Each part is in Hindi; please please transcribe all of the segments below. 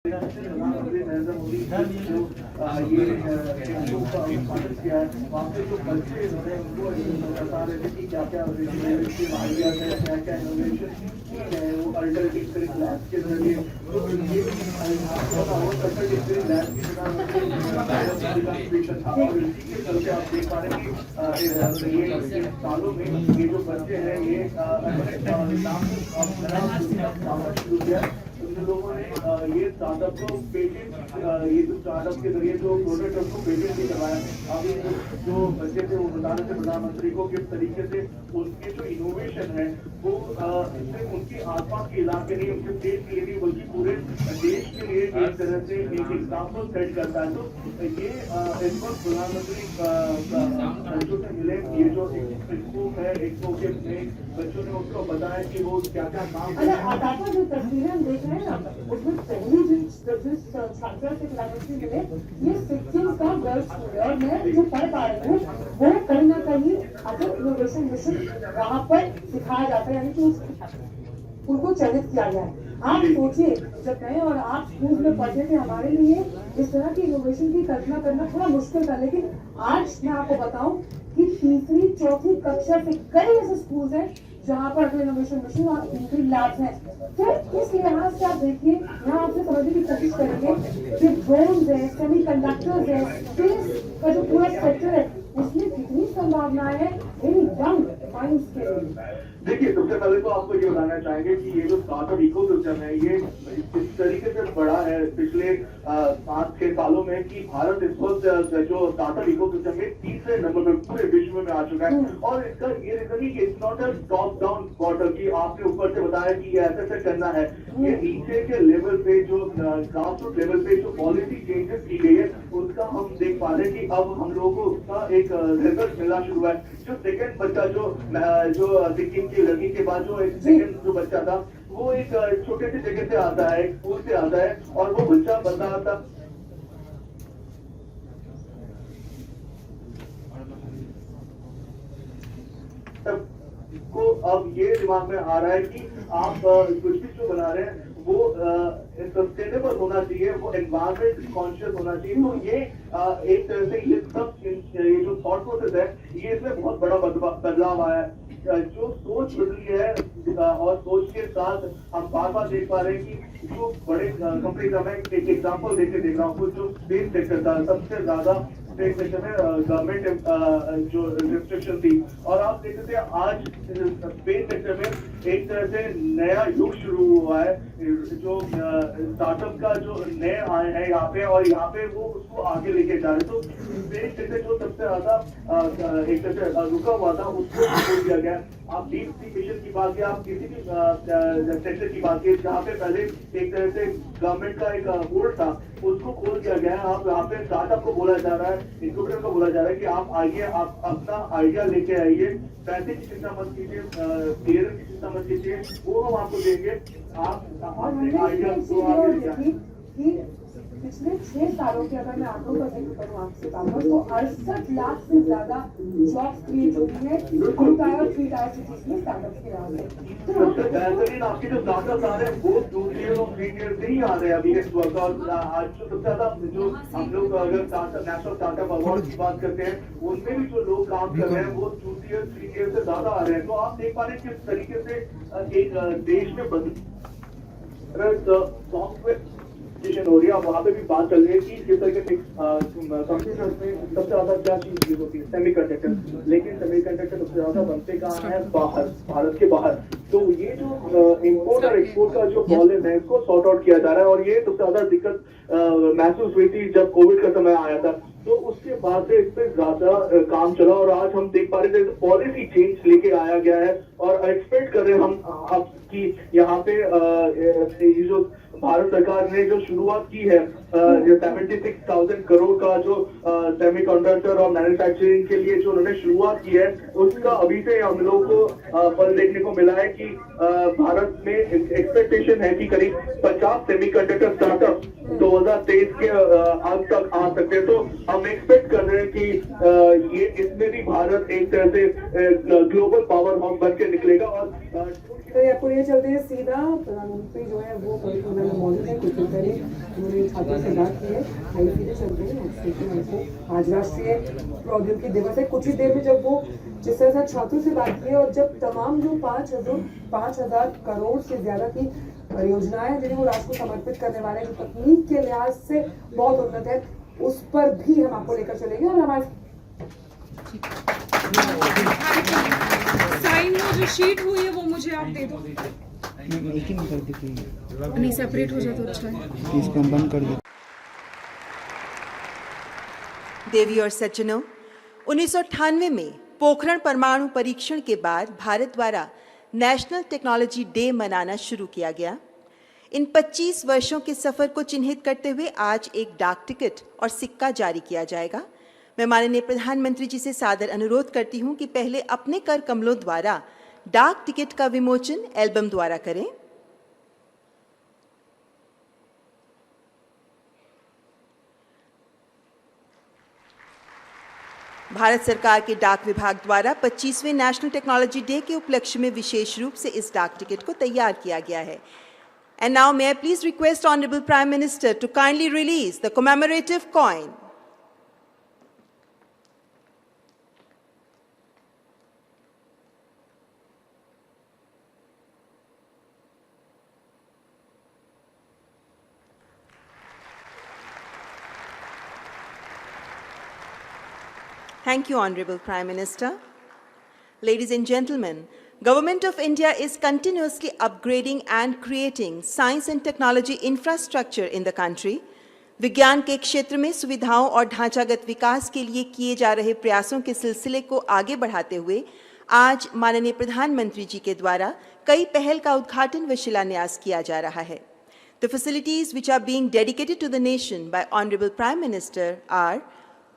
प्रधानमंत्री नरेंद्र मोदी जो ये किया है, वहाँ पे जो बच्चे हैं उनको बता रहे थे कि क्या क्या आइडिया है, क्या क्या इनोवेशन है, वो अल्टरनेटिव लैब के जरिए तो ये लैब की के चलते आप देख पा रहे हैं कि ये सालों में ये जो बच्चे हैं ये नाम शुरू किया। उन लोगों ने ये स्टार्टअप को पेटेंट, ये जो स्टार्टअप के जरिए जो प्रोडक्ट है उसको पेटेंट भी करवाया। अभी जो बच्चे थे वो बता रहे थे प्रधानमंत्री को किस तरीके से उनके जो इनोवेशन है वो सिर्फ उनकी आसपास के इलाके नहीं, उनके स्टेट के लिए नहीं बल्कि पूरे देश के लिए एक तरह से एक एग्जाम्पल सेट करता है। तो ये इस वक्त प्रधानमंत्री से मिले, ये जो स्कूल है एक्सपो के बच्चों ने उसको बताया कि वो क्या क्या काम जो तस्वीरें हम देख रहे हैं ना, उसमें पहली जिस छात्रा से प्रधानमंत्री मिले ये 16 का गर्ल्स स्कूल है और मैं जो पढ़ पा रही हूँ वो कहीं ना कहीं अगर इनोवेशन मिशन वहाँ पर सिखाया जाता है, यानी कि उनको चयनित किया गया है। आप सोचिए जब मैं और आप स्कूल में पढ़ते थे हमारे लिए इस तरह की इनोवेशन की कल्पना करना थोड़ा मुश्किल था, लेकिन आज मैं आपको बताऊं कि तीसरी चौथी कक्षा से कई ऐसे स्कूल हैं जहाँ पर इनोवेशन मशीन और इनकी लैब्स हैं। तो इस लिहाज से आप देखिए, यहाँ आपसे समझने की कोशिश करेंगे कि ड्रोन्स है, सेमीकंडक्टर्स है, स्पेस का जो पूरा सेक्टर है उसमें कितनी संभावनाएं है इन यंग माइंड्स के लिए। देखिए, सबसे पहले तो आपको ये बताना चाहेंगे कि ये जो स्टार्टअप इकोसिस्टम है ये इस तरीके से बढ़ा है पिछले 5-6 सालों में कि भारत इस वक्त जो स्टार्टअप इकोसिस्टम में तीसरे नंबर पर पूरे विश्व में आ चुका है। और इसका ये रीजन है कि it's not a top down model कि आपने ऊपर से बताया कि ये ऐसे करना है। ये नीचे के लेवल पे जो ग्रासरूट लेवल पे जो पॉलिसी चेंजेस की गई है उसका हम देख पा रहे हैं कि अब हम लोगों को उसका एक रिजल्ट मिलना शुरू हुआ है। जो सेकंड बच्चा जो सिक्किम की लड़की के बाद जो एक सेकंड जो बच्चा था वो एक छोटे से जगह से आता है, स्कूल से आता है और वो बच्चा बता था को अब ये दिमाग में आ रहा है कि आप कुछ भी जो बना रहे हैं वो सस्टेनेबल होना चाहिए, वो एनवायरमेंट कॉन्शियस होना चाहिए। तो ये एक तरह से ये सब ये जो थॉट प्रोसेस है ये इसमें बहुत बड़ा बदलाव आया है। जो सोच बदली है और सोच के साथ हम बार बार देख पा रहे हैं कि जो बड़े कंपनी का मैं एक एग्जाम्पल देख रहा हूँ, जो स्पेस सेक्टर था सबसे ज्यादा स्पेस सेक्टर में गवर्नमेंट जो रिस्ट्रिक्शन थी और आप देख सकते हैं आज स्पेस सेक्टर में एक तरह से नया युग शुरू हुआ है। जो स्टार्टअप का जो नए आए हैं यहाँ पे और यहाँ पे वो उसको आगे लेके जा रहे हैं। तो स्पेस सेक्टर जो सबसे ज्यादा एक तरह से रुका हुआ था उसको खोल दिया गया। आप डीप सी मिशन की बात किया, आप किसी भी सेक्टर की बात की जहाँ पे पहले एक तरह से गवर्नमेंट का एक होल्ड था उसको खोल दिया गया है। आप यहाँ पे स्टार्टअप को बोला जा रहा है, इनक्यूबेटर को बोला जा रहा है कि आप आइए, आप अपना आइडिया लेके आइए, पैसे की चिंता मत कीजिए, क्लियर की चिंता मत कीजिए, वो हम आपको देंगे। आप अपने आइडिया को आगे ले जाए। पिछले 6 सालों के अगर मैं आंकड़ों का जिक्र करूँ आपसे तो 68 लाख से ज्यादा जॉब्स क्रिएट हुई है 2 टायर 3 टायर सिटीज में स्टार्टअप के नाम सबसे बेहतरीन आपके जो स्टार्टअप आ रहे हैं वो 2 ईयर और 3 ईयर से ही आ रहे हैं अभी इस वक्त। और आज जो सबसे ज्यादा जो हम लोग अगर स्टार्टअप नेशनल स्टार्टअप अवार्ड की बात करते हैं उनमें भी जो लोग काम कर रहे हैं वो 2 ईयर 3 ईयर से ज्यादा आ रहे हैं। तो आप देख पा रहे हैं किस तरीके से एक देश में सॉफ्टवेयर हो रही है। वहाँ पे भी बात चल रही है कि किस तरीके से कंप्यूटर में सबसे ज्यादा क्या चीज यूज होती है, सेमीकंडक्टर। लेकिन सेमीकंडक्टर सबसे ज्यादा बनते कहाँ है, बाहर, भारत के बाहर। तो ये जो इम्पोर्ट और एक्सपोर्ट का जो प्रॉब्लम है इसको सॉर्ट आउट किया जा रहा है। और ये सबसे ज्यादा दिक्कत महसूस हुई थी जब कोविड का समय आया था, तो उसके बाद से इस पे ज्यादा काम चला और आज हम देख पा रहे थे पॉलिसी चेंज लेके आया गया है। और एक्सपेक्ट कर रहे हैं हम अब कि यहाँ पे ये जो भारत सरकार ने जो शुरुआत की है 76,000 करोड़ का जो सेमीकंडक्टर और मैन्युफैक्चरिंग के लिए जो उन्होंने शुरुआत की है उसका अभी से हम लोग को फल देखने को मिला है कि भारत में एक्सपेक्टेशन है कि करीब 50 सेमीकंडक्टर स्टार्टअप 2023 के अंत तक आ सकते हैं। तो हम एक्सपेक्ट कर रहे हैं कि ये इसमें भी भारत एक तरह से ग्लोबल पावर हाउस बन के निकलेगा। और तो आपको ये चलते हैं सीधा प्रधानमंत्री जो है वो परिक्रमा में मौजूद है। कुछ दिन पहले उन्होंने छात्रों से बात की है। आइए सीधे चलते हैं आपको। आज राष्ट्रीय प्रौद्योगिकी दिवस है। कुछ ही देर में जब वो जिस तरह से छात्रों से बात की और जब तमाम जो 5,000 करोड़ से ज्यादा की परियोजनाएं जिन्हें वो राष्ट्र को समर्पित करने वाले हैं, जो तकनीक के लिहाज से बहुत उन्नत है, उस पर भी हम आपको लेकर चलेंगे। और हमारे साइन वो जो शीट हुई है वो मुझे आप दे दो। एक ही में कर दीजिए, नहीं सेपरेट हो जाए तो अच्छा है। इसको हम बंद कर दो। देवी और सज्जनों, 1998 में पोखरण परमाणु परीक्षण के बाद भारत द्वारा नेशनल टेक्नोलॉजी डे मनाना शुरू किया गया। इन 25 वर्षों के सफर को चिन्हित करते हुए आज एक डाक टिकट और सिक्का जारी किया जाएगा। मैं माननीय प्रधानमंत्री जी से सादर अनुरोध करती हूं कि पहले अपने कर कमलों द्वारा डाक टिकट का विमोचन एल्बम द्वारा करें। भारत सरकार के डाक विभाग द्वारा 25वें नेशनल टेक्नोलॉजी डे के उपलक्ष्य में विशेष रूप से इस डाक टिकट को तैयार किया गया है। And now may I please request Honorable Prime Minister to kindly release the commemorative coin. Thank you, Honorable Prime Minister. Ladies and gentlemen, Government of India is continuously upgrading and creating science and technology infrastructure in the country. विज्ञान के क्षेत्र में सुविधाओं और ढांचागत विकास के लिए किए जा रहे प्रयासों के सिलसिले को आगे बढ़ाते हुए आज माननीय प्रधानमंत्री जी के द्वारा कई पहल का उद्घाटन व शिलान्यास किया जा रहा है। The facilities which are being dedicated to the nation by Honorable Prime Minister are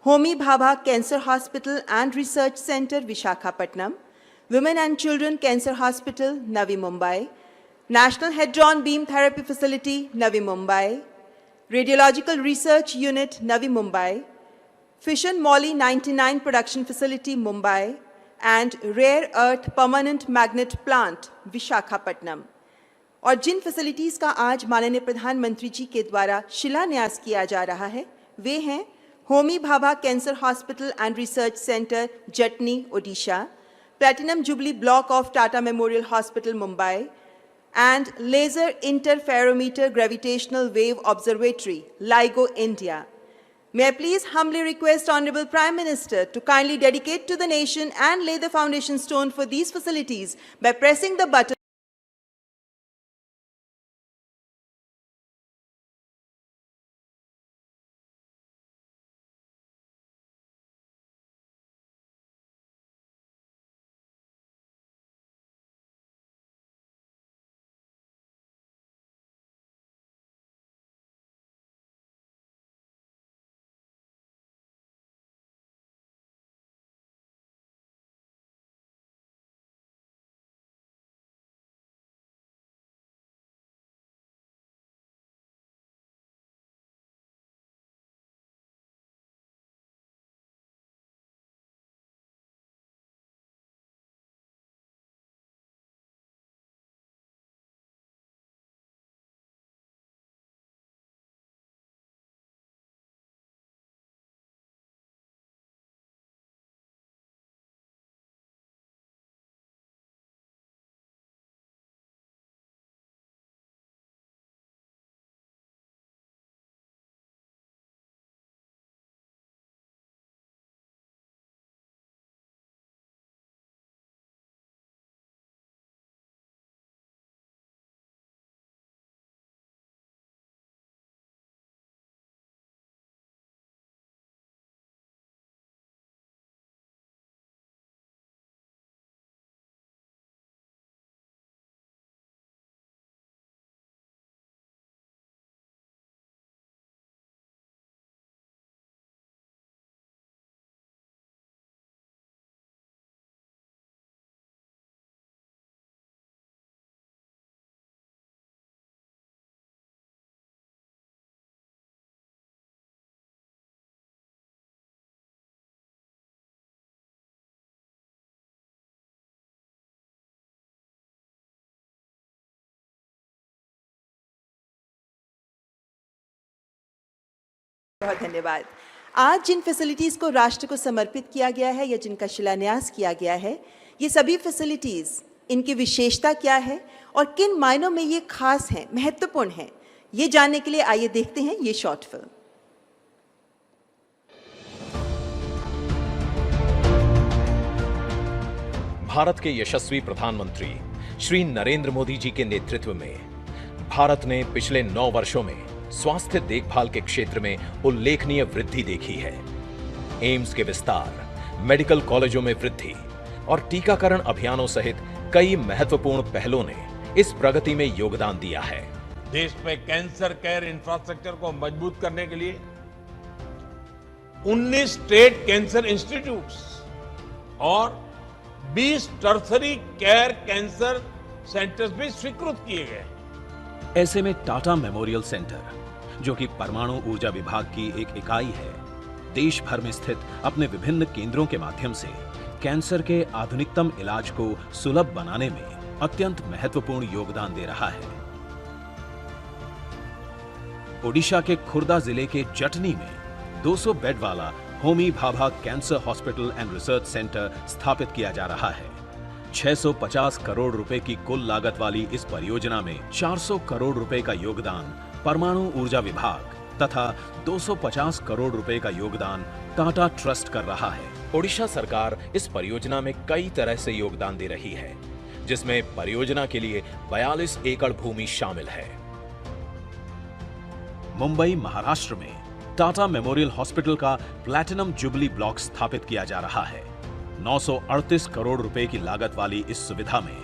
Homi Bhabha Cancer Hospital and Research Center, Visakhapatnam, Women and Children Cancer Hospital, Navi Mumbai, National Hadron Beam Therapy Facility, Navi Mumbai, Radiological Research Unit, Navi Mumbai, Fission Moly 99 Production Facility, Mumbai, and Rare Earth Permanent Magnet Plant, Visakhapatnam. और जिन फैसिलिटीज़ का आज माननीय प्रधानमंत्री जी के द्वारा शिलान्यास किया जा रहा है वे हैं Homi Bhabha cancer hospital and research centre, Jatni, Odisha, Platinum Jubilee Block of Tata Memorial Hospital, Mumbai, and Laser Interferometer Gravitational Wave Observatory, LIGO, India. May I please humbly request Honorable Prime Minister to kindly dedicate to the nation and lay the foundation stone for these facilities by pressing the button. बहुत धन्यवाद। आज जिन फैसिलिटीज़ को राष्ट्र को समर्पित किया गया है या जिनका शिलान्यास किया गया है, ये सभी फैसिलिटीज़, इनकी विशेषता क्या है और किन मायनों में ये खास हैं, महत्वपूर्ण हैं, ये जानने के लिए आइए देखते हैं ये शॉर्ट फिल्म। भारत के यशस्वी प्रधानमंत्री श्री नरेंद्र मोदी जी के नेतृत्व में भारत ने पिछले 9 वर्षों में स्वास्थ्य देखभाल के क्षेत्र में उल्लेखनीय वृद्धि देखी है। एम्स के विस्तार, मेडिकल कॉलेजों में वृद्धि और टीकाकरण अभियानों सहित कई महत्वपूर्ण पहलों ने इस प्रगति में योगदान दिया है। देश में कैंसर केयर इंफ्रास्ट्रक्चर को मजबूत करने के लिए 19 स्टेट कैंसर इंस्टीट्यूट्स और 20 टर्सरी केयर कैंसर सेंटर्स भी स्वीकृत किए गए। ऐसे में टाटा मेमोरियल सेंटर, जो कि परमाणु ऊर्जा विभाग की एक इकाई है, देश भर में स्थित अपने विभिन्न केंद्रों के माध्यम से कैंसर के आधुनिकतम इलाज को सुलभ बनाने में अत्यंत महत्वपूर्ण योगदान दे रहा है। ओडिशा के खुर्दा जिले के जटनी में 200 बेड वाला Homi Bhabha cancer hospital and research centre स्थापित किया जा रहा है। 650 करोड़ रुपए की कुल लागत वाली इस परियोजना में 400 करोड़ रुपए का योगदान परमाणु ऊर्जा विभाग तथा 250 करोड़ रुपए का योगदान टाटा ट्रस्ट कर रहा है। ओडिशा सरकार इस परियोजना में कई तरह से योगदान दे रही है, जिसमें परियोजना के लिए 42 एकड़ भूमि शामिल है। मुंबई, महाराष्ट्र में टाटा मेमोरियल हॉस्पिटल का प्लैटिनम जुबली ब्लॉक स्थापित किया जा रहा है। 938 करोड़ रुपए की लागत वाली इस सुविधा में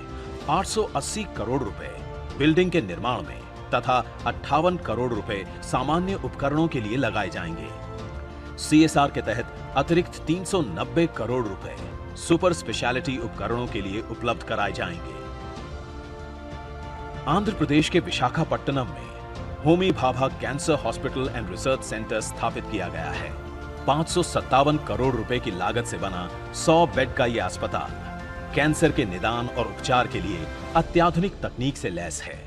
880 करोड़ रुपए बिल्डिंग के निर्माण में तथा 58 करोड़ रुपए सामान्य उपकरणों के लिए लगाए जाएंगे। सीएसआर के तहत अतिरिक्त 390 करोड़ रुपए सुपर स्पेशलिटी उपकरणों के लिए उपलब्ध कराए जाएंगे। आंध्र प्रदेश के विशाखापट्टनम में Homi Bhabha cancer hospital and research centre स्थापित किया गया है। 557 करोड़ रुपए की लागत से बना 100 बेड का यह अस्पताल कैंसर के निदान और उपचार के लिए अत्याधुनिक तकनीक से लैस है।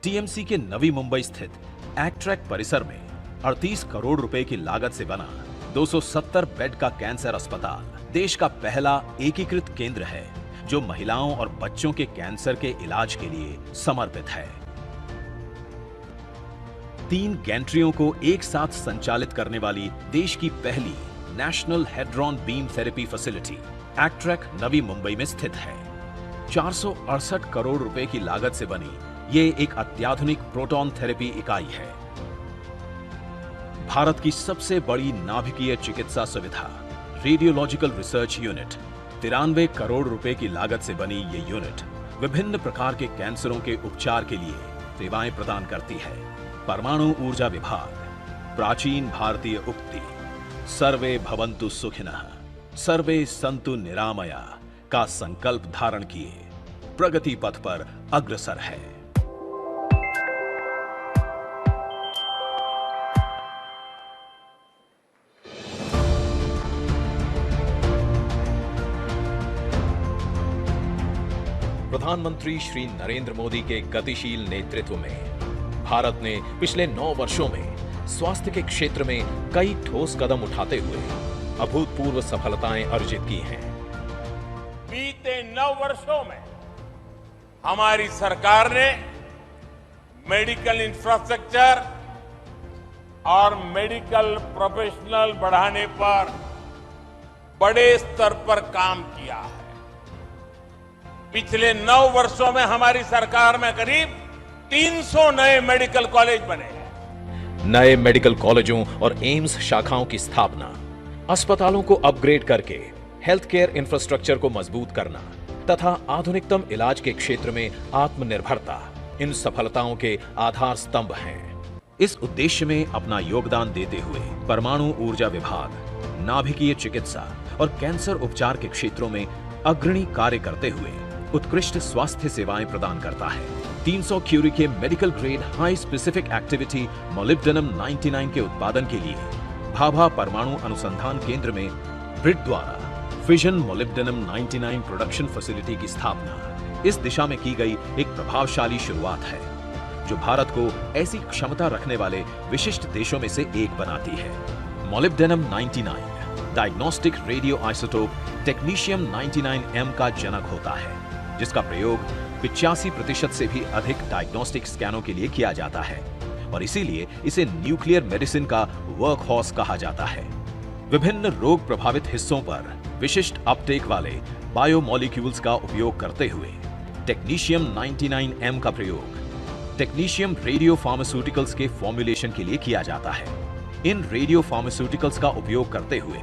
टीएमसी के नवी मुंबई स्थित एक्ट्रैक परिसर में 38 करोड़ रुपए की लागत से बना 270 बेड का कैंसर अस्पताल देश का पहला एकीकृत केंद्र है, जो महिलाओं और बच्चों के कैंसर के इलाज के लिए समर्पित है। 3 गैंट्रियों को एक साथ संचालित करने वाली देश की पहली national hadron beam therapy facility ACTREC Navi Mumbai में स्थित है। 468 करोड़ रुपए की लागत से बनी ये एक अत्याधुनिक प्रोटॉन थेरेपी इकाई है। भारत की सबसे बड़ी नाभिकीय चिकित्सा सुविधा रेडियोलॉजिकल रिसर्च यूनिट 93 करोड़ रुपए की लागत से बनी ये यूनिट विभिन्न प्रकार के कैंसरों के उपचार के लिए सेवाएं प्रदान करती है। परमाणु ऊर्जा विभाग प्राचीन भारतीय उक्ति सर्वे भवन्तु सुखिनः सर्वे सन्तु निरामया का संकल्प धारण किए प्रगति पथ पर अग्रसर है। प्रधानमंत्री श्री नरेंद्र मोदी के गतिशील नेतृत्व में भारत ने पिछले 9 वर्षों में स्वास्थ्य के क्षेत्र में कई ठोस कदम उठाते हुए अभूतपूर्व सफलताएं अर्जित की हैं। बीते 9 वर्षों में हमारी सरकार ने मेडिकल इंफ्रास्ट्रक्चर और मेडिकल प्रोफेशनल बढ़ाने पर बड़े स्तर पर काम किया है। पिछले 9 वर्षों में हमारी सरकार में करीब 300 नए मेडिकल कॉलेज बने हैं। नए मेडिकल कॉलेजों और एम्स शाखाओं की स्थापना, अस्पतालों को अपग्रेड करके हेल्थ केयर इंफ्रास्ट्रक्चर को मजबूत करना तथा आधुनिकतम इलाज के क्षेत्र में आत्मनिर्भरता इन सफलताओं के आधार स्तंभ हैं। इस उद्देश्य में अपना योगदान देते हुए परमाणु ऊर्जा विभाग नाभिकीय चिकित्सा और कैंसर उपचार के क्षेत्रों में अग्रणी कार्य करते हुए उत्कृष्ट स्वास्थ्य सेवाएं प्रदान करता है। 300 क्यूरी के medical grade high specific activity molybdenum 99 के उत्पादन के लिए भाभा परमाणु अनुसंधान केंद्र में ब्रिड द्वारा फिजन मोलिब्डेनम 99 प्रोडक्शन फैसिलिटी की स्थापना इस दिशा में की गई एक प्रभावशाली शुरुआत है। जो भारत को ऐसी क्षमता रखने वाले विशिष्ट देशों में से एक बनाती है। Molybdenum 99 diagnostic radio isotope technetium 99M का जनक होता है, जिसका प्रयोग 85% से भी अधिक डायग्नोस्टिक स्कैनों के लिए किया जाता है और इसीलिए इसे न्यूक्लियर मेडिसिन का वर्क हॉर्स कहा जाता है। विभिन्न रोग प्रभावित हिस्सों पर विशिष्ट अपटेक वाले बायोमोलिक्यूल्स का उपयोग करते हुए टेक्नीशियम 99M का प्रयोग टेक्नीशियम रेडियो फार्मास्यूटिकल्स के फॉर्मुलेशन के लिए किया जाता है। इन रेडियो फार्मास्यूटिकल्स का उपयोग करते हुए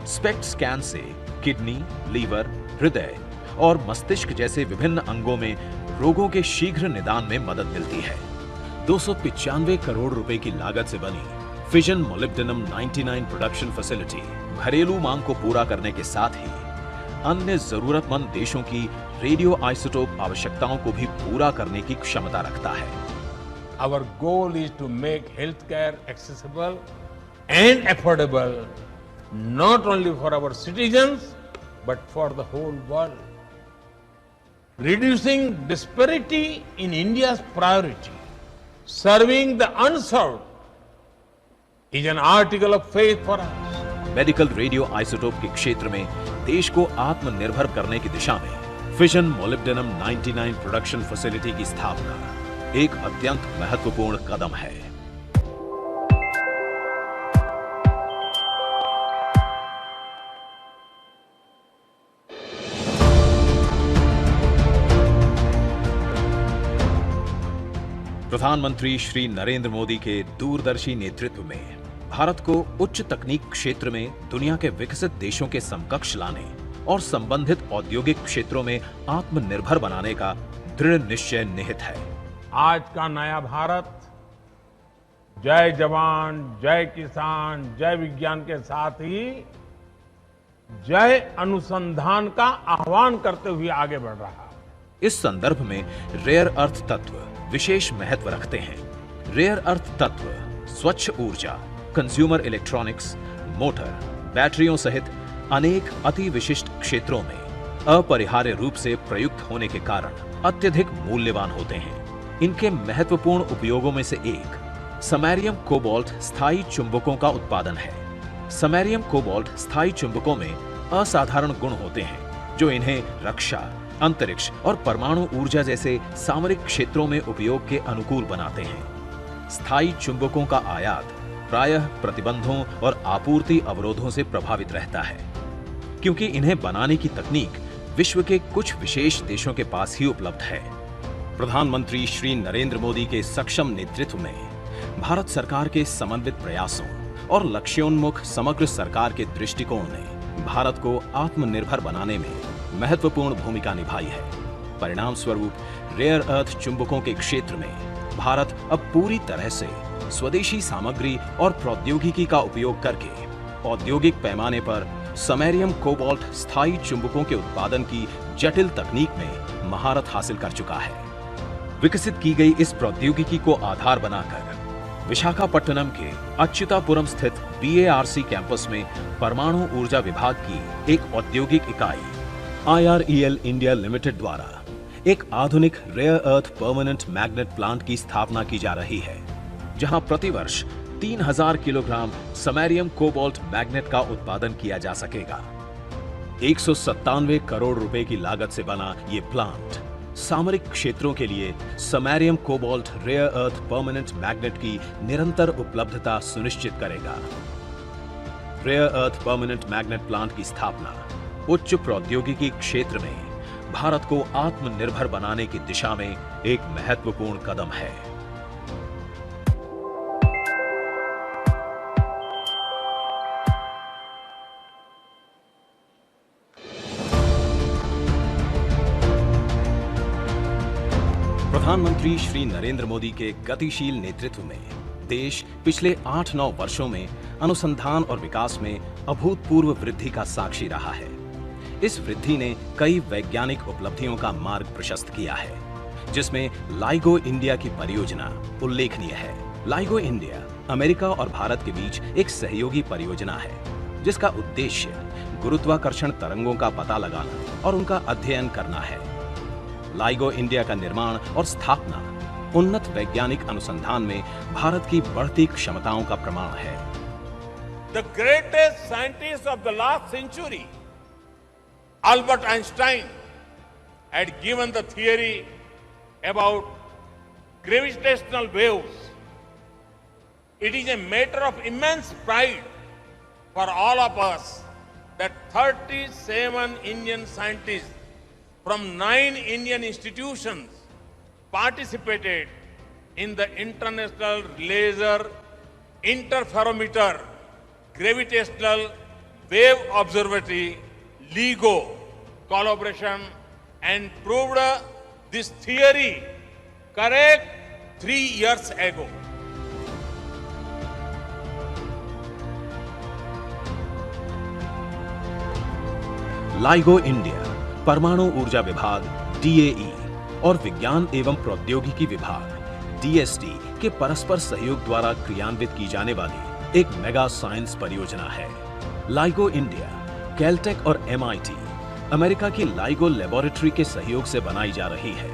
स्पेक्ट स्कैन से किडनी, लीवर, हृदय और मस्तिष्क जैसे विभिन्न अंगों में रोगों के शीघ्र निदान में मदद मिलती है। 295 करोड़ रुपए की लागत से बनी फिजन मोलिब्डेनम 99 प्रोडक्शन फैसिलिटी घरेलू मांग को पूरा करने के साथ ही अन्य जरूरतमंद देशों की रेडियो आइसोटोप आवश्यकताओं को भी पूरा करने की क्षमता रखता है। Our goal is to make healthcare accessible and affordable, not only for our citizens, but for the whole world. Reducing disparity in India's priority, serving the unserved, is an article of faith for us. Medical radio isotope के क्षेत्र में देश को आत्मनिर्भर करने की दिशा में फिजन मोलिब्डेनम 99 प्रोडक्शन फैसिलिटी की स्थापना एक अत्यंत महत्वपूर्ण कदम है। प्रधानमंत्री श्री नरेंद्र मोदी के दूरदर्शी नेतृत्व में भारत को उच्च तकनीक क्षेत्र में दुनिया के विकसित देशों के समकक्ष लाने और संबंधित औद्योगिक क्षेत्रों में आत्मनिर्भर बनाने का दृढ़ निश्चय निहित है। आज का नया भारत जय जवान, जय किसान, जय विज्ञान के साथ ही जय अनुसंधान का आह्वान करते हुए आगे बढ़ रहा है। इस संदर्भ में रेयर अर्थ तत्व विशेष महत्व रखते हैं। रेयर अर्थ तत्व स्वच्छ ऊर्जा, कंज्यूमर इलेक्ट्रॉनिक्स, मोटर, बैटरियों सहित अनेक अति विशिष्ट क्षेत्रों में अपरिहार्य रूप से प्रयुक्त होने के कारण अत्यधिक मूल्यवान होते हैं। इनके महत्वपूर्ण उपयोगों में से एक समैरियम कोबाल्ट स्थायी चुंबकों का उत्पादन है। समैरियम कोबाल्ट स्थायी चुंबकों में असाधारण गुण होते हैं जो इन्हें रक्षा, अंतरिक्ष और परमाणु ऊर्जा जैसे सामरिक क्षेत्रों में उपयोग के अनुकूल बनाते हैं। स्थायी चुंबकों का आयात प्रायः प्रतिबंधों और आपूर्ति अवरोधों से प्रभावित रहता है, क्योंकि इन्हें बनाने की तकनीक विश्व के कुछ विशेष देशों के पास ही उपलब्ध है। प्रधानमंत्री श्री नरेंद्र मोदी के सक्षम नेतृत्व में भारत सरकार के समन्वित प्रयासों और लक्ष्योन्मुख समग्र सरकार के दृष्टिकोण ने भारत को आत्मनिर्भर बनाने में महत्वपूर्ण भूमिका निभाई है। परिणाम स्वरूप रेयर अर्थ चुंबकों के क्षेत्र में भारत अब पूरी तरह से स्वदेशी सामग्री और प्रौद्योगिकी का उपयोग करके औद्योगिक पैमाने पर समैरियम कोबाल्ट स्थायी चुंबकों के उत्पादन की जटिल तकनीक में महारत हासिल कर चुका है। विकसित की गई इस प्रौद्योगिकी को आधार बनाकर विशाखापट्टनम के अच्युतापुरम स्थित BARC कैंपस में परमाणु ऊर्जा विभाग की एक औद्योगिक इकाई IREL इंडिया लिमिटेड द्वारा एक आधुनिक rare earth permanent magnet plant की स्थापना की जा रही है, जहां प्रतिवर्ष 3000 किलोग्राम समैरियम कोबाल्ट मैग्नेट का उत्पादन किया जा सकेगा। 197 करोड़ रुपए की लागत से बना ये प्लांट सामरिक क्षेत्रों के लिए samarium cobalt rare earth permanent magnet की निरंतर उपलब्धता सुनिश्चित करेगा। Rare earth permanent magnet plant की स्थापना उच्च प्रौद्योगिकी क्षेत्र में भारत को आत्मनिर्भर बनाने की दिशा में एक महत्वपूर्ण कदम है। प्रधानमंत्री श्री नरेंद्र मोदी के गतिशील नेतृत्व में देश पिछले 8-9 वर्षों में अनुसंधान और विकास में अभूतपूर्व वृद्धि का साक्षी रहा है। इस वृद्धि ने कई वैज्ञानिक उपलब्धियों का मार्ग प्रशस्त किया है, जिसमें लाइगो इंडिया की परियोजना उल्लेखनीय है। लाइगो इंडिया अमेरिका और भारत के बीच एक सहयोगी परियोजना है, जिसका उद्देश्य गुरुत्वाकर्षण तरंगों का पता लगाना और उनका अध्ययन करना है। लाइगो इंडिया का निर्माण और स्थापना उन्नत वैज्ञानिक अनुसंधान में भारत की बढ़ती क्षमताओं का प्रमाण है। The greatest scientist of the last century, Albert Einstein, had given the theory about gravitational waves. It is a matter of immense pride for all of us that 37 Indian scientists from 9 Indian institutions participated in the International Laser Interferometer Gravitational Wave Observatory LIGO collaboration and proved this theory correct 3 years ago. LIGO India, परमाणु ऊर्जा विभाग DAE और विज्ञान एवं प्रौद्योगिकी विभाग DST के परस्पर सहयोग द्वारा क्रियान्वित की जाने वाली एक मेगा साइंस परियोजना है। लाइगो इंडिया, कैलटेक और MIT, अमेरिका की लाइगो लेबोरेटरी के सहयोग से बनाई जा रही है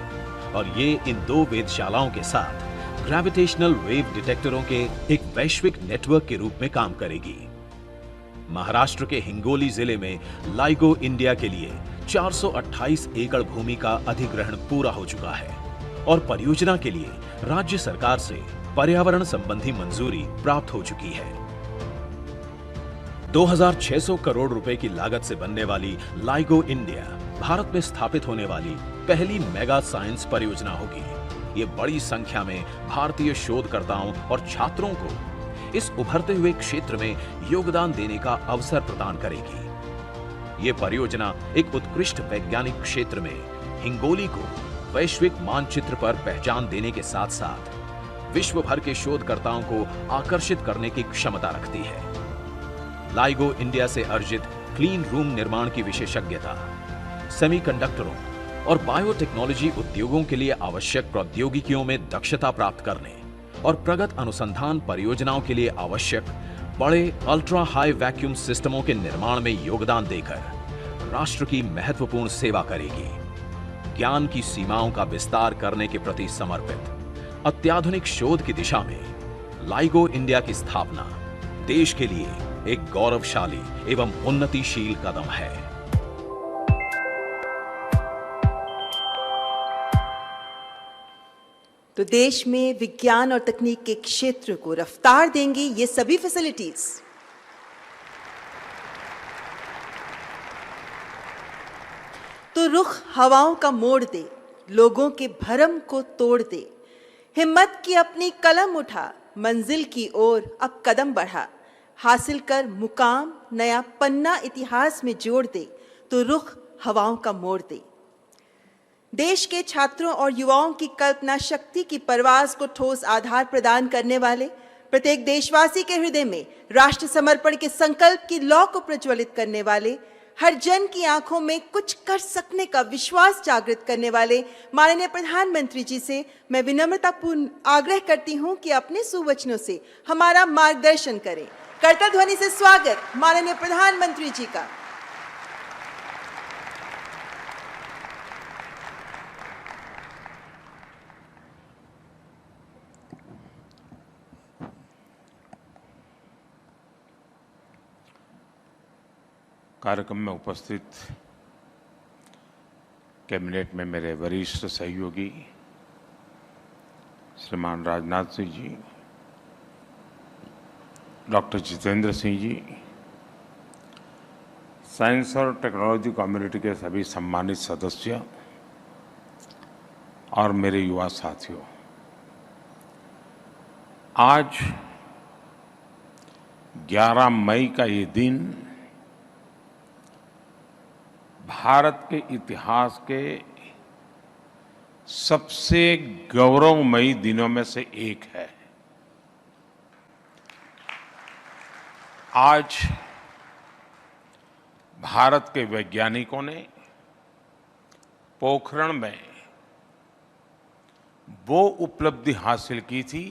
और ये इन 2 वेधशालाओं के साथ ग्रेविटेशनल वेव डिटेक्टरों के एक वैश्विक नेटवर्क के रूप में काम करेगी। महाराष्ट्र के हिंगोली जिले में लाइगो इंडिया के लिए 428 एकड़ भूमि का अधिग्रहण पूरा हो चुका है और परियोजना के लिए राज्य सरकार से पर्यावरण संबंधी मंजूरी प्राप्त हो चुकी है। 2600 करोड़ रुपए की लागत से बनने वाली लाइगो इंडिया भारत में स्थापित होने वाली पहली मेगा साइंस परियोजना होगी। ये बड़ी संख्या में भारतीय शोधकर्ताओं और छात्रों को इस उभरते हुए क्षेत्र में योगदान देने का अवसर प्रदान करेगी। ये परियोजना एक उत्कृष्ट वैज्ञानिक क्षेत्र में हिंगोली को वैश्विक मानचित्र पर पहचान देने के साथ साथ विश्व भर के शोधकर्ताओं को आकर्षित करने की क्षमता रखती है। लाइगो इंडिया से अर्जित क्लीन रूम निर्माण की विशेषज्ञता, सेमीकंडक्टरों और बायोटेक्नोलॉजी उद्योगों के लिए आवश्यक प्रौद्योगिकियों में दक्षता प्राप्त करने और प्रगत अनुसंधान परियोजनाओं के लिए आवश्यक बड़े अल्ट्रा हाई वैक्यूम सिस्टमों के निर्माण में योगदान देकर राष्ट्र की महत्वपूर्ण सेवा करेगी। ज्ञान की सीमाओं का विस्तार करने के प्रति समर्पित अत्याधुनिक शोध की दिशा में लाइगो इंडिया की स्थापना देश के लिए एक गौरवशाली एवं उन्नतिशील कदम है। तो देश में विज्ञान और तकनीक के क्षेत्र को रफ्तार देंगी ये सभी फैसिलिटीज। तो रुख हवाओं का मोड़ दे, लोगों के भरम को तोड़ दे, हिम्मत की अपनी कलम उठा, मंजिल की ओर अब कदम बढ़ा, हासिल कर मुकाम नया पन्ना इतिहास में जोड़ दे, तो रुख हवाओं का मोड़ दे। देश के छात्रों और युवाओं की कल्पना शक्ति की परवाज को ठोस आधार प्रदान करने वाले, प्रत्येक देशवासी के हृदय में राष्ट्र समर्पण के संकल्प की लौ को प्रज्वलित करने वाले, हर जन की आंखों में कुछ कर सकने का विश्वास जागृत करने वाले माननीय प्रधानमंत्री जी से मैं विनम्रतापूर्ण आग्रह करती हूं कि अपने सुवचनों से हमारा मार्गदर्शन करें। करतल ध्वनि से स्वागत माननीय प्रधानमंत्री जी का। कार्यक्रम में उपस्थित कैबिनेट में मेरे वरिष्ठ सहयोगी श्रीमान राजनाथ सिंह जी, डॉक्टर जितेंद्र सिंह जी, साइंस और टेक्नोलॉजी कम्युनिटी के सभी सम्मानित सदस्य और मेरे युवा साथियों, आज 11 मई का ये दिन भारत के इतिहास के सबसे गौरवमयी दिनों में से एक है। आज भारत के वैज्ञानिकों ने पोखरण में वो उपलब्धि हासिल की थी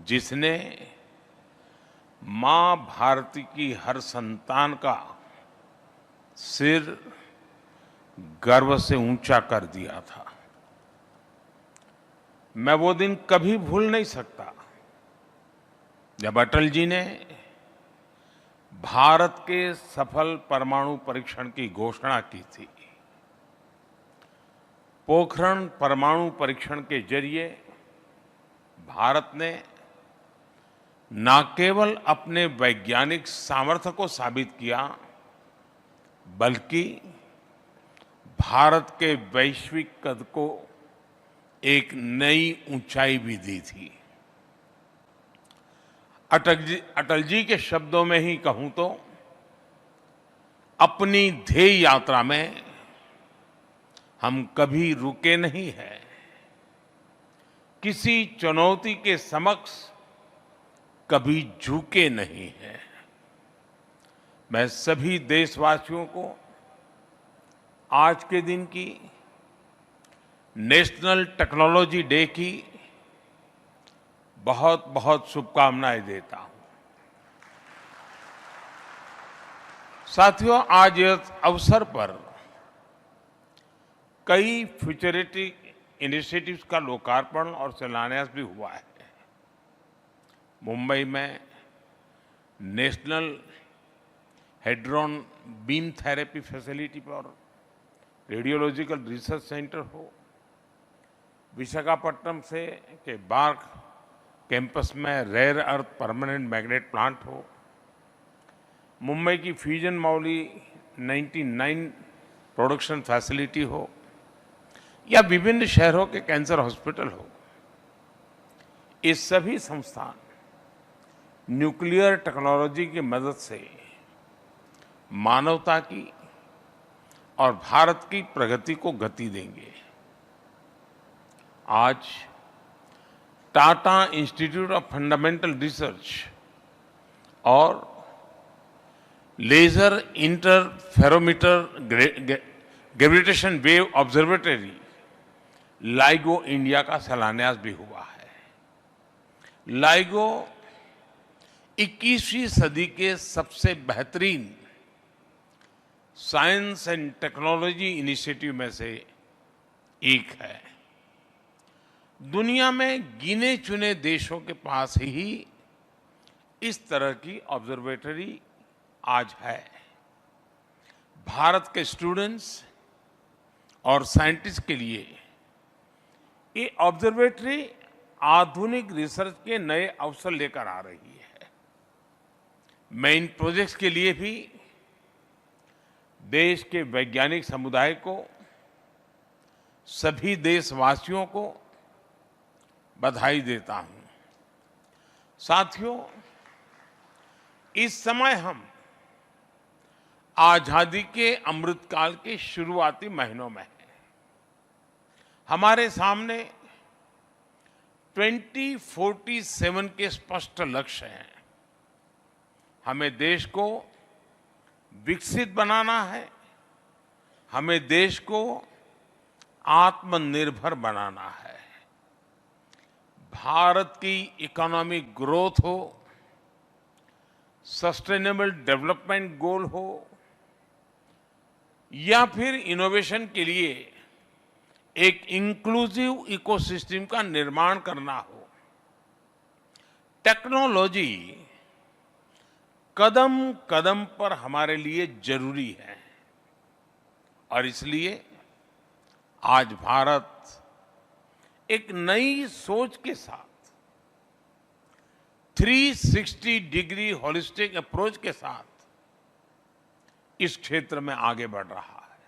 जिसने मां भारती की हर संतान का सिर गर्व से ऊंचा कर दिया था। मैं वो दिन कभी भूल नहीं सकता जब अटल जी ने भारत के सफल परमाणु परीक्षण की घोषणा की थी। पोखरण परमाणु परीक्षण के जरिए भारत ने न केवल अपने वैज्ञानिक सामर्थ्य को साबित किया, बल्कि भारत के वैश्विक कद को एक नई ऊंचाई भी दी थी। अटल जी के शब्दों में ही कहूं तो अपनी ध्येय यात्रा में हम कभी रुके नहीं हैं, किसी चुनौती के समक्ष कभी झुके नहीं हैं। मैं सभी देशवासियों को आज के दिन की नेशनल टेक्नोलॉजी डे की बहुत बहुत शुभकामनाएं देता हूं। साथियों, आज इस अवसर पर कई फ्यूचरिस्टिक इनिशिएटिव्स का लोकार्पण और शिलान्यास भी हुआ है। मुंबई में national hadron beam therapy facility पर रेडियोलॉजिकल रिसर्च सेंटर हो, विशाखापट्टनम से के बार्क कैंपस में rare earth permanent magnet plant हो, मुंबई की फ्यूजन मौली 99 प्रोडक्शन फैसिलिटी हो, या विभिन्न शहरों के कैंसर हॉस्पिटल हो, ये सभी संस्थान न्यूक्लियर टेक्नोलॉजी की मदद से मानवता की और भारत की प्रगति को गति देंगे। आज Tata institute of fundamental research और laser interferometer gravitation wave observatory LIGO India का शिलान्यास भी हुआ है। लाइगो 21वीं सदी के सबसे बेहतरीन साइंस एंड टेक्नोलॉजी इनिशिएटिव में से एक है। दुनिया में गिने चुने देशों के पास ही इस तरह की ऑब्जर्वेटरी आज है। भारत के स्टूडेंट्स और साइंटिस्ट के लिए ये ऑब्जर्वेटरी आधुनिक रिसर्च के नए अवसर लेकर आ रही है। मैं इन प्रोजेक्ट्स के लिए भी देश के वैज्ञानिक समुदाय को, सभी देशवासियों को बधाई देता हूं। साथियों, इस समय हम आजादी के अमृतकाल के शुरुआती महीनों में हैं। हमारे सामने 2047 के स्पष्ट लक्ष्य हैं। हमें देश को विकसित बनाना है, हमें देश को आत्मनिर्भर बनाना है। भारत की इकोनॉमिक ग्रोथ हो, सस्टेनेबल डेवलपमेंट गोल हो, या फिर इनोवेशन के लिए एक इंक्लूसिव इकोसिस्टम का निर्माण करना हो, टेक्नोलॉजी कदम कदम पर हमारे लिए जरूरी है। और इसलिए आज भारत एक नई सोच के साथ 360 डिग्री होलिस्टिक अप्रोच के साथ इस क्षेत्र में आगे बढ़ रहा है।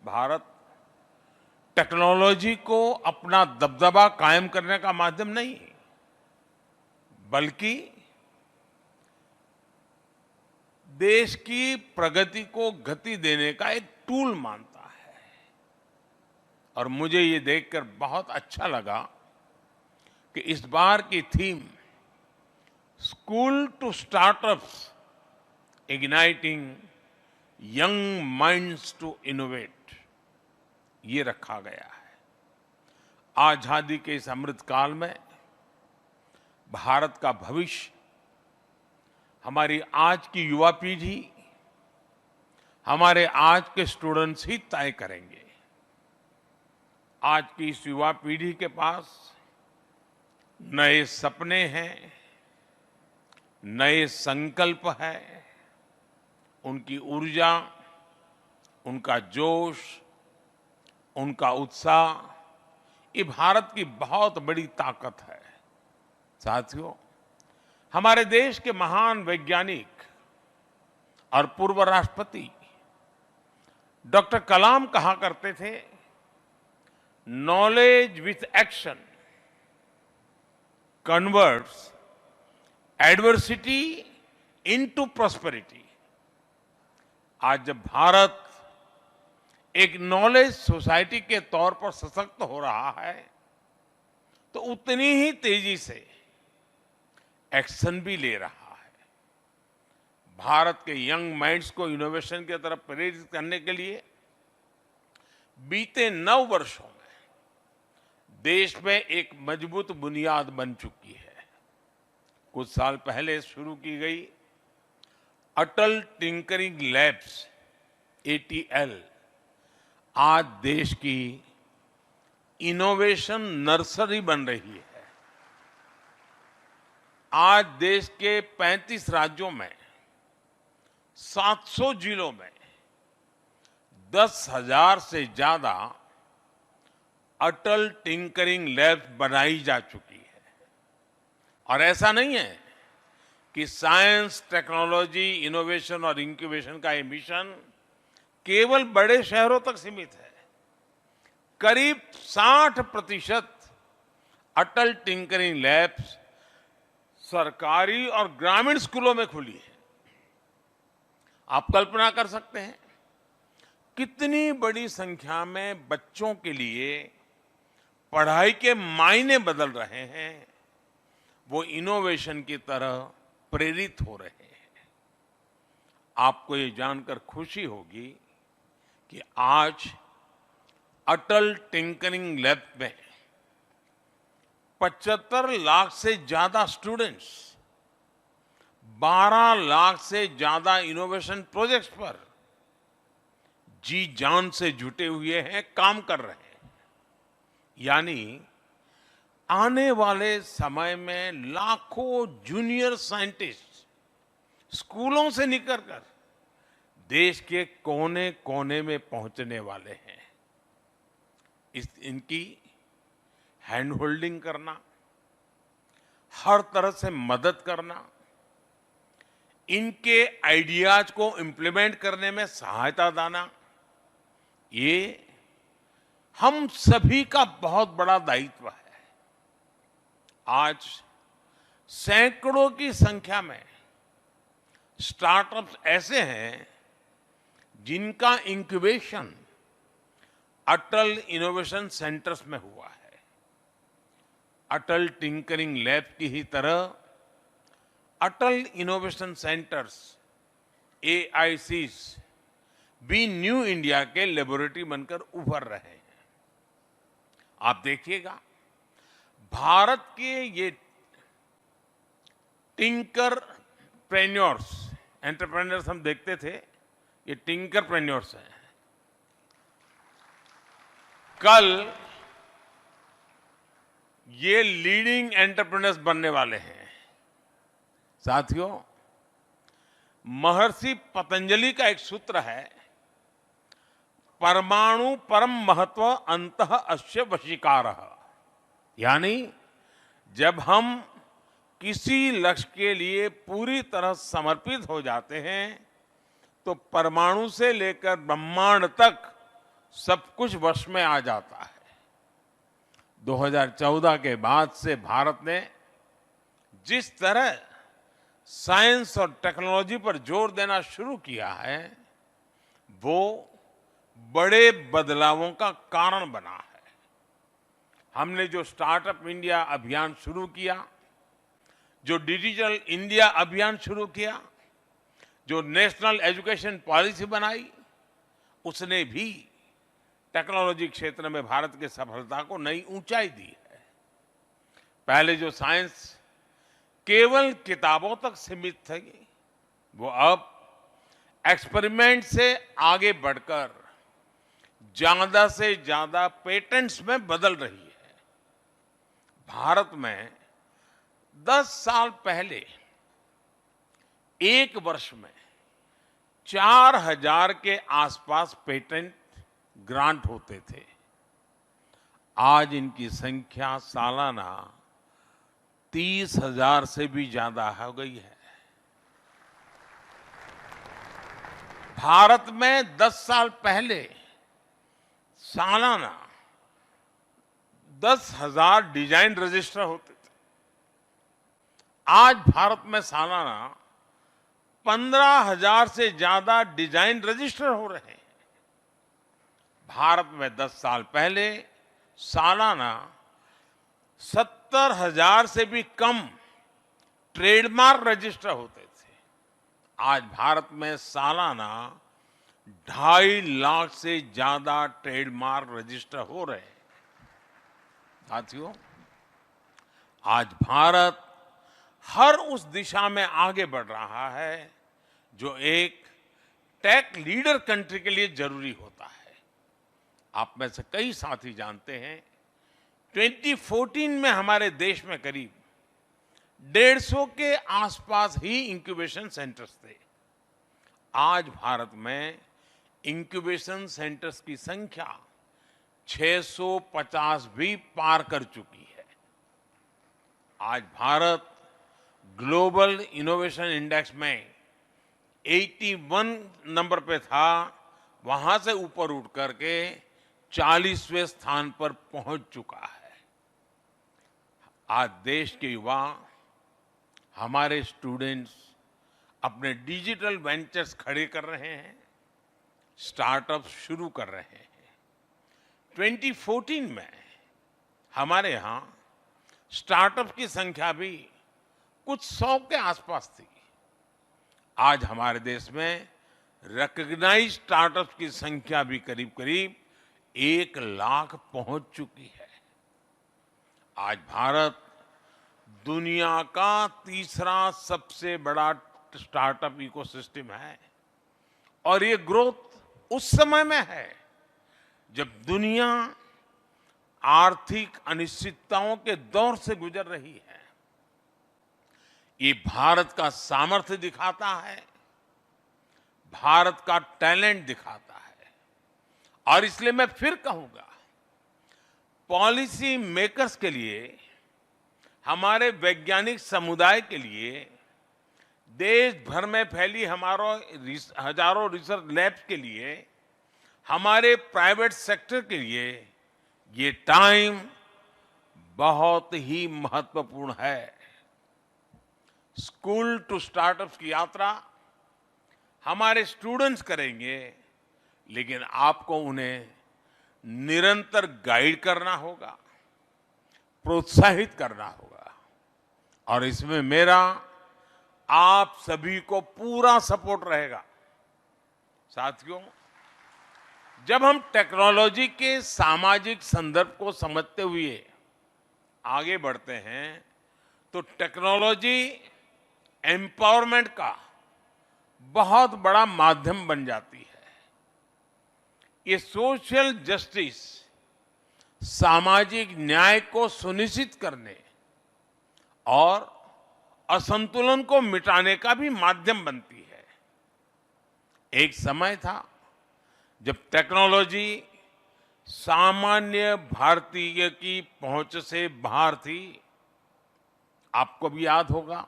भारत टेक्नोलॉजी को अपना दबदबा कायम करने का माध्यम नहीं, बल्कि देश की प्रगति को गति देने का एक टूल मानता है। और मुझे ये देखकर बहुत अच्छा लगा कि इस बार की theme school to startups igniting young minds to innovate ये रखा गया है। आजादी के इस अमृतकाल में भारत का भविष्य हमारी आज की युवा पीढ़ी, हमारे आज के स्टूडेंट्स ही तय करेंगे। आज की इस युवा पीढ़ी के पास नए सपने हैं, नए संकल्प है, उनकी ऊर्जा, उनका जोश, उनका उत्साह, ये भारत की बहुत बड़ी ताकत है। साथियों, हमारे देश के महान वैज्ञानिक और पूर्व राष्ट्रपति डॉक्टर कलाम कहा करते थे, knowledge with action converts adversity into prosperity. आज जब भारत एक नॉलेज सोसाइटी के तौर पर सशक्त हो रहा है, तो उतनी ही तेजी से एक्शन भी ले रहा है। भारत के यंग माइंड्स को इनोवेशन की तरफ प्रेरित करने के लिए बीते 9 वर्षों में देश में एक मजबूत बुनियाद बन चुकी है। कुछ साल पहले शुरू की गई अटल टिंकरिंग लैब्स ATL आज देश की इनोवेशन नर्सरी बन रही है। आज देश के 35 राज्यों में 700 जिलों में 10,000 से ज्यादा अटल टिंकरिंग लैब्स बनाई जा चुकी है। और ऐसा नहीं है कि साइंस, टेक्नोलॉजी, इनोवेशन और इंक्यूबेशन का ये मिशन केवल बड़े शहरों तक सीमित है। करीब 60% अटल टिंकरिंग लैब्स सरकारी और ग्रामीण स्कूलों में खुली है। आप कल्पना कर सकते हैं कितनी बड़ी संख्या में बच्चों के लिए पढ़ाई के मायने बदल रहे हैं, वो इनोवेशन की तरह प्रेरित हो रहे हैं। आपको ये जानकर खुशी होगी कि आज अटल टिंकरिंग लैब में 75 लाख से ज्यादा स्टूडेंट्स 12 लाख से ज्यादा इनोवेशन प्रोजेक्ट्स पर जी जान से जुटे हुए हैं, काम कर रहे हैं। यानी आने वाले समय में लाखों जूनियर साइंटिस्ट स्कूलों से निकलकर देश के कोने कोने में पहुंचने वाले हैं। इनकी हैंड होल्डिंग करना, हर तरह से मदद करना, इनके आइडियाज को इंप्लीमेंट करने में सहायता देना, ये हम सभी का बहुत बड़ा दायित्व है। आज सैकड़ों की संख्या में स्टार्टअप्स ऐसे हैं जिनका इंक्यूबेशन अटल इनोवेशन सेंटर्स में हुआ है। अटल टिंकरिंग लैब की ही तरह अटल इनोवेशन सेंटर्स AICs भी न्यू इंडिया के लेबोरेटरी बनकर उभर रहे हैं। आप देखिएगा, भारत के ये टिंकरप्रेन्योर्स, एंटरप्रेन्योर्स हम देखते थे, ये टिंकरप्रेन्योर्स हैं। कल ये लीडिंग एंटरप्रेन्योर्स बनने वाले हैं। साथियों, महर्षि पतंजलि का एक सूत्र है, परमाणु परम महत्व अंतः अस्य वशीकारः। यानी जब हम किसी लक्ष्य के लिए पूरी तरह समर्पित हो जाते हैं, तो परमाणु से लेकर ब्रह्मांड तक सब कुछ वश में आ जाता है। 2014 के बाद से भारत ने जिस तरह साइंस और टेक्नोलॉजी पर जोर देना शुरू किया है, वो बड़े बदलावों का कारण बना है। हमने जो स्टार्टअप इंडिया अभियान शुरू किया, जो डिजिटल इंडिया अभियान शुरू किया, जो नेशनल एजुकेशन पॉलिसी बनाई, उसने भी टेक्नोलॉजी क्षेत्र में भारत की सफलता को नई ऊंचाई दी है। पहले जो साइंस केवल किताबों तक सीमित थी, वो अब एक्सपेरिमेंट से आगे बढ़कर ज्यादा से ज्यादा पेटेंट्स में बदल रही है। भारत में 10 साल पहले एक वर्ष में 4000 के आसपास पेटेंट ग्रांट होते थे। आज इनकी संख्या सालाना 30,000 से भी ज्यादा हो गई है। भारत में 10 साल पहले सालाना 10,000 डिजाइन रजिस्टर होते थे। आज भारत में सालाना 15,000 से ज्यादा डिजाइन रजिस्टर हो रहे हैं। भारत में 10 साल पहले सालाना 70,000 से भी कम ट्रेडमार्क रजिस्टर होते थे। आज भारत में सालाना 2.5 लाख से ज्यादा ट्रेडमार्क रजिस्टर हो रहे हैं। साथियों, आज भारत हर उस दिशा में आगे बढ़ रहा है जो एक टेक लीडर कंट्री के लिए जरूरी होता है। आप में से कई साथी जानते हैं 2014 में हमारे देश में करीब 150 के आसपास ही इंक्यूबेशन सेंटर्स थे। आज भारत में इंक्यूबेशन सेंटर्स की संख्या 650 भी पार कर चुकी है। आज भारत ग्लोबल इनोवेशन इंडेक्स में 81 नंबर पे था, वहां से ऊपर उठ करके 40वें स्थान पर पहुंच चुका है। आज देश के युवा, हमारे स्टूडेंट्स अपने डिजिटल वेंचर्स खड़े कर रहे हैं, स्टार्टअप्स शुरू कर रहे हैं। 2014 में हमारे यहां स्टार्टअप की संख्या भी कुछ 100 के आसपास थी। आज हमारे देश में रिकॉग्नाइज्ड स्टार्टअप्स की संख्या भी करीब करीब 1 लाख पहुंच चुकी है। आज भारत दुनिया का तीसरा सबसे बड़ा स्टार्टअप इकोसिस्टम है और ये ग्रोथ उस समय में है जब दुनिया आर्थिक अनिश्चितताओं के दौर से गुजर रही है। ये भारत का सामर्थ्य दिखाता है, भारत का टैलेंट दिखाता है। और इसलिए मैं फिर कहूंगा, पॉलिसी मेकर्स के लिए, हमारे वैज्ञानिक समुदाय के लिए, देश भर में फैली हजारों रिसर्च लैब्स के लिए, हमारे प्राइवेट सेक्टर के लिए ये टाइम बहुत ही महत्वपूर्ण है। स्कूल टू स्टार्टअप्स की यात्रा हमारे स्टूडेंट्स करेंगे, लेकिन आपको उन्हें निरंतर गाइड करना होगा, प्रोत्साहित करना होगा और इसमें मेरा आप सभी को पूरा सपोर्ट रहेगा। साथियों, जब हम टेक्नोलॉजी के सामाजिक संदर्भ को समझते हुए आगे बढ़ते हैं तो टेक्नोलॉजी एम्पावरमेंट का बहुत बड़ा माध्यम बन जाती है। ये सोशल जस्टिस, सामाजिक न्याय को सुनिश्चित करने और असंतुलन को मिटाने का भी माध्यम बनती है। एक समय था जब टेक्नोलॉजी सामान्य भारतीय की पहुंच से बाहर थी। आपको भी याद होगा,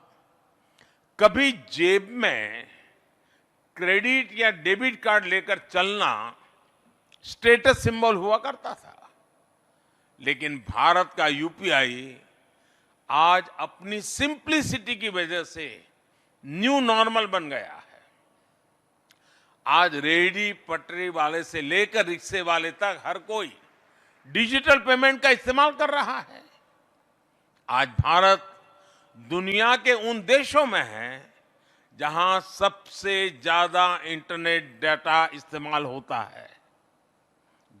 कभी जेब में क्रेडिट या डेबिट कार्ड लेकर चलना स्टेटस सिंबल हुआ करता था, लेकिन भारत का यूपीआई आज अपनी सिंप्लिसिटी की वजह से न्यू नॉर्मल बन गया है। आज रेहड़ी पटरी वाले से लेकर रिक्शे वाले तक हर कोई डिजिटल पेमेंट का इस्तेमाल कर रहा है। आज भारत दुनिया के उन देशों में है जहां सबसे ज्यादा इंटरनेट डाटा इस्तेमाल होता है।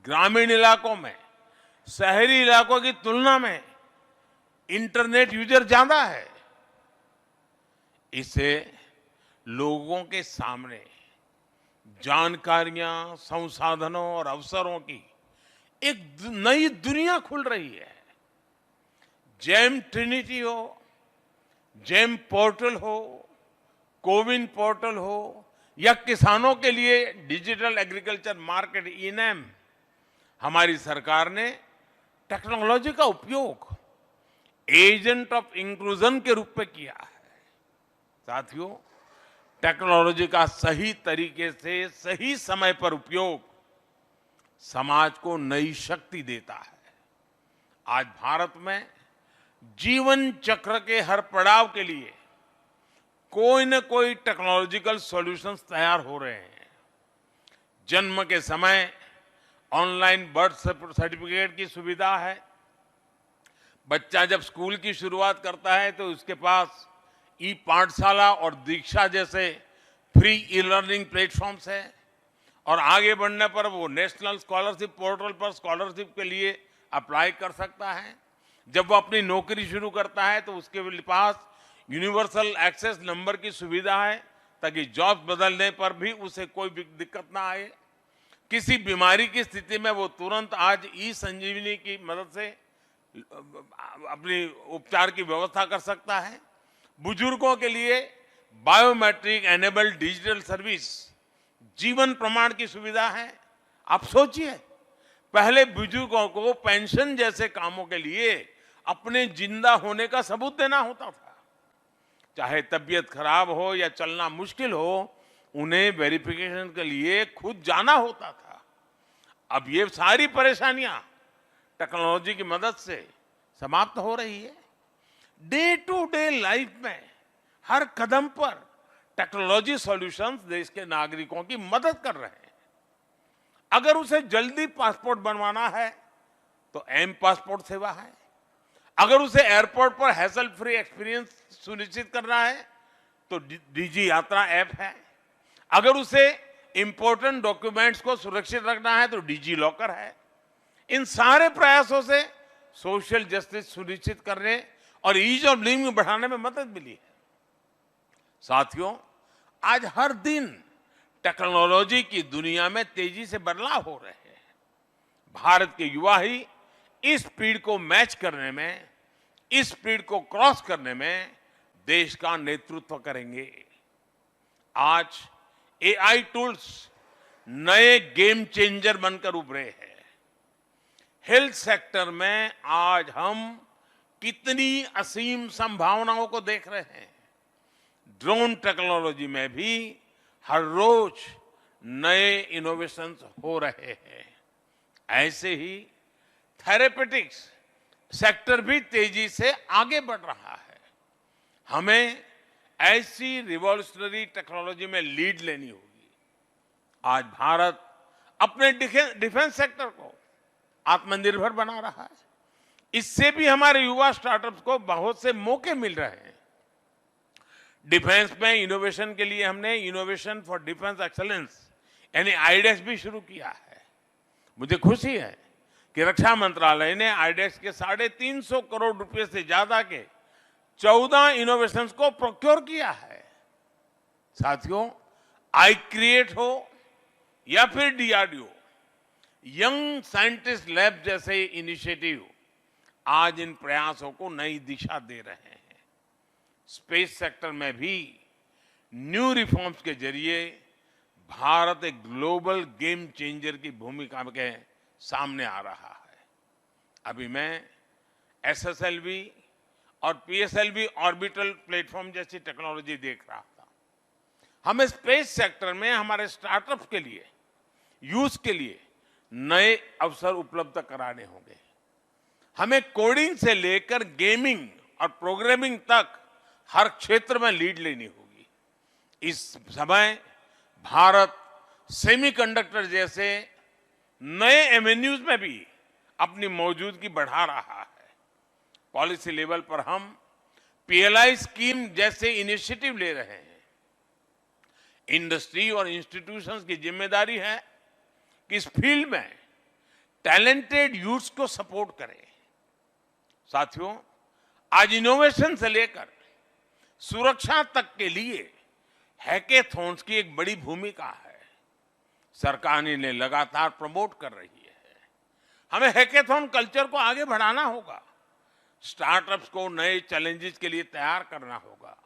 ग्रामीण इलाकों में शहरी इलाकों की तुलना में इंटरनेट यूजर ज्यादा है। इसे लोगों के सामने जानकारियां, संसाधनों और अवसरों की एक नई दुनिया खुल रही है। जेम ट्रिनिटी हो, जेम पोर्टल हो, कोविन पोर्टल हो या किसानों के लिए डिजिटल एग्रीकल्चर मार्केट इनैम, हमारी सरकार ने टेक्नोलॉजी का उपयोग एजेंट ऑफ इंक्लूजन के रूप में किया है। साथियों, टेक्नोलॉजी का सही तरीके से सही समय पर उपयोग समाज को नई शक्ति देता है। आज भारत में जीवन चक्र के हर पड़ाव के लिए कोई न कोई टेक्नोलॉजिकल सॉल्यूशंस तैयार हो रहे हैं। जन्म के समय ऑनलाइन बर्थ सर्टिफिकेट की सुविधा है। बच्चा जब स्कूल की शुरुआत करता है तो उसके पास ई पाठशाला और दीक्षा जैसे फ्री ई लर्निंग प्लेटफॉर्म्स है, और आगे बढ़ने पर वो नेशनल स्कॉलरशिप पोर्टल पर स्कॉलरशिप के लिए अप्लाई कर सकता है। जब वो अपनी नौकरी शुरू करता है तो उसके पास यूनिवर्सल एक्सेस नंबर की सुविधा है, ताकि जॉब बदलने पर भी उसे कोई भी दिक्कत ना आए। किसी बीमारी की स्थिति में वो तुरंत आज ई संजीवनी की मदद से अपनी उपचार की व्यवस्था कर सकता है। बुजुर्गों के लिए बायोमेट्रिक एनेबल्ड डिजिटल सर्विस जीवन प्रमाण की सुविधा है। आप सोचिए, पहले बुजुर्गों को पेंशन जैसे कामों के लिए अपने जिंदा होने का सबूत देना होता था। चाहे तबीयत खराब हो या चलना मुश्किल हो, उन्हें वेरिफिकेशन के लिए खुद जाना होता था। अब ये सारी परेशानियां टेक्नोलॉजी की मदद से समाप्त हो रही है। डे टू डे लाइफ में हर कदम पर टेक्नोलॉजी सॉल्यूशंस देश के नागरिकों की मदद कर रहे हैं। अगर उसे जल्दी पासपोर्ट बनवाना है तो एम पासपोर्ट सेवा है। अगर उसे एयरपोर्ट पर हैसल फ्री एक्सपीरियंस सुनिश्चित करना है तो डीजी यात्रा ऐप है। अगर उसे इंपॉर्टेंट डॉक्यूमेंट्स को सुरक्षित रखना है तो डीजी लॉकर है। इन सारे प्रयासों से सोशल जस्टिस सुनिश्चित करने और ईज ऑफ लिविंग बढ़ाने में मदद मिली है। साथियों, आज हर दिन टेक्नोलॉजी की दुनिया में तेजी से बदलाव हो रहे हैं। भारत के युवा ही इस स्पीड को मैच करने में, इस स्पीड को क्रॉस करने में देश का नेतृत्व करेंगे। आज एआई टूल्स नए गेम चेंजर बनकर उभरे हैं। हेल्थ सेक्टर में आज हम कितनी असीम संभावनाओं को देख रहे हैं। ड्रोन टेक्नोलॉजी में भी हर रोज नए इनोवेशंस हो रहे हैं। ऐसे ही थेरेपेटिक्स सेक्टर भी तेजी से आगे बढ़ रहा है। हमें ऐसी रिवॉल्यूशनरी टेक्नोलॉजी में लीड लेनी होगी। आज भारत अपने डिफेंस सेक्टर को आत्मनिर्भर बना रहा है। इससे भी हमारे युवा स्टार्टअप्स को बहुत से मौके मिल रहे हैं। डिफेंस में इनोवेशन के लिए हमने इनोवेशन फॉर डिफेंस एक्सीलेंस यानी आईडेक्स भी शुरू किया है। मुझे खुशी है कि रक्षा मंत्रालय ने आईडेक्स के 350 करोड़ रुपए से ज्यादा के 14 इनोवेशंस को प्रोक्योर किया है। साथियों, आई क्रिएट हो या फिर डीआरडीओ, यंग साइंटिस्ट लैब जैसे इनिशिएटिव आज इन प्रयासों को नई दिशा दे रहे हैं। स्पेस सेक्टर में भी न्यू रिफॉर्म्स के जरिए भारत एक ग्लोबल गेम चेंजर की भूमिका के सामने आ रहा है। अभी मैं एसएसएलवी और पीएसएलवी ऑर्बिटल प्लेटफॉर्म जैसी टेक्नोलॉजी देख रहा था। हमें स्पेस सेक्टर में हमारे स्टार्टअप्स के लिए, यूज के लिए नए अवसर उपलब्ध कराने होंगे। हमें कोडिंग से लेकर गेमिंग और प्रोग्रामिंग तक हर क्षेत्र में लीड लेनी होगी। इस समय भारत सेमीकंडक्टर जैसे नए एवेन्यूज में भी अपनी मौजूदगी बढ़ा रहा है। पॉलिसी लेवल पर हम पीएलआई स्कीम जैसे इनिशिएटिव ले रहे हैं। इंडस्ट्री और इंस्टीट्यूशंस की जिम्मेदारी है कि इस फील्ड में टैलेंटेड यूथ्स को सपोर्ट करें। साथियों, आज इनोवेशन से लेकर सुरक्षा तक के लिए हैकेथॉन्स की एक बड़ी भूमिका है। सरकार इन्हें लगातार प्रमोट कर रही है। हमें हैकेथॉन कल्चर को आगे बढ़ाना होगा, स्टार्टअप्स को नए चैलेंजेस के लिए तैयार करना होगा।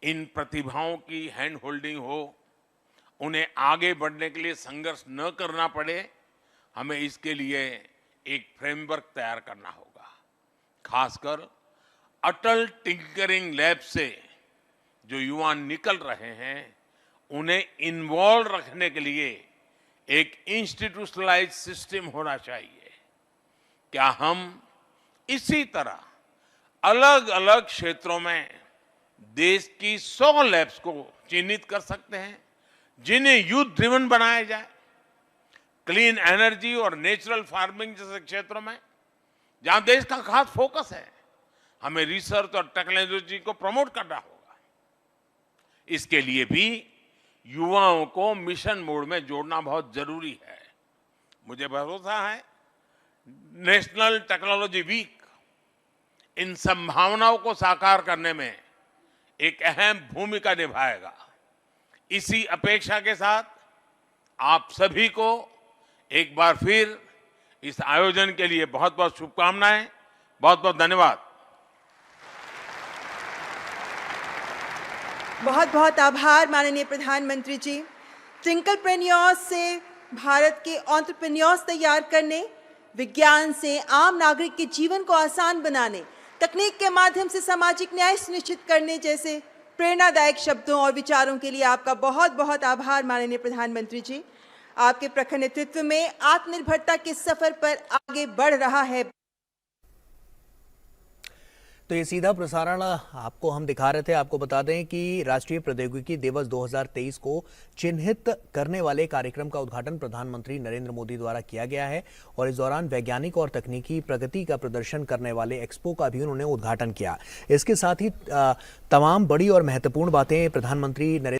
इन प्रतिभाओं की हैंड होल्डिंग हो, उन्हें आगे बढ़ने के लिए संघर्ष न करना पड़े, हमें इसके लिए एक फ्रेमवर्क तैयार करना होगा। खासकर अटल टिंकरिंग लैब से जो युवा निकल रहे हैं, उन्हें इन्वॉल्व रखने के लिए एक इंस्टीट्यूशनलाइज्ड सिस्टम होना चाहिए। क्या हम इसी तरह अलग अलग क्षेत्रों में देश की 100 लैब्स को चिन्हित कर सकते हैं, जिन्हें यूथ ड्रिवन बनाया जाए? क्लीन एनर्जी और नेचुरल फार्मिंग जैसे क्षेत्रों में जहां देश का खास फोकस है, हमें रिसर्च और टेक्नोलॉजी को प्रमोट करना होगा। इसके लिए भी युवाओं को मिशन मोड में जोड़ना बहुत जरूरी है। मुझे भरोसा है नेशनल टेक्नोलॉजी वीक इन संभावनाओं को साकार करने में एक अहम भूमिका निभाएगा। इसी अपेक्षा के साथ आप सभी को एक बार फिर इस आयोजन के लिए बहुत बहुत शुभकामनाएं, बहुत बहुत धन्यवाद। बहुत बहुत आभार माननीय प्रधानमंत्री जी। ट्विंकलप्रेन्योर्स से भारत के एंटरप्रेन्योर्स तैयार करने, विज्ञान से आम नागरिक के जीवन को आसान बनाने, तकनीक के माध्यम से सामाजिक न्याय सुनिश्चित करने जैसे प्रेरणादायक शब्दों और विचारों के लिए आपका बहुत बहुत आभार माननीय प्रधानमंत्री जी। आपके प्रखर नेतृत्व में आत्मनिर्भरता के सफर पर आगे बढ़ रहा है। तो ये सीधा प्रसारण आपको हम दिखा रहे थे। आपको बता दें कि राष्ट्रीय प्रौद्योगिकी दिवस 2023 को चिन्हित करने वाले कार्यक्रम का उद्घाटन प्रधानमंत्री नरेंद्र मोदी द्वारा किया गया है और इस दौरान वैज्ञानिक और तकनीकी प्रगति का प्रदर्शन करने वाले एक्सपो का भी उन्होंने उद्घाटन किया। इसके साथ ही तमाम बड़ी और महत्वपूर्ण बातें प्रधानमंत्री नरेंद्र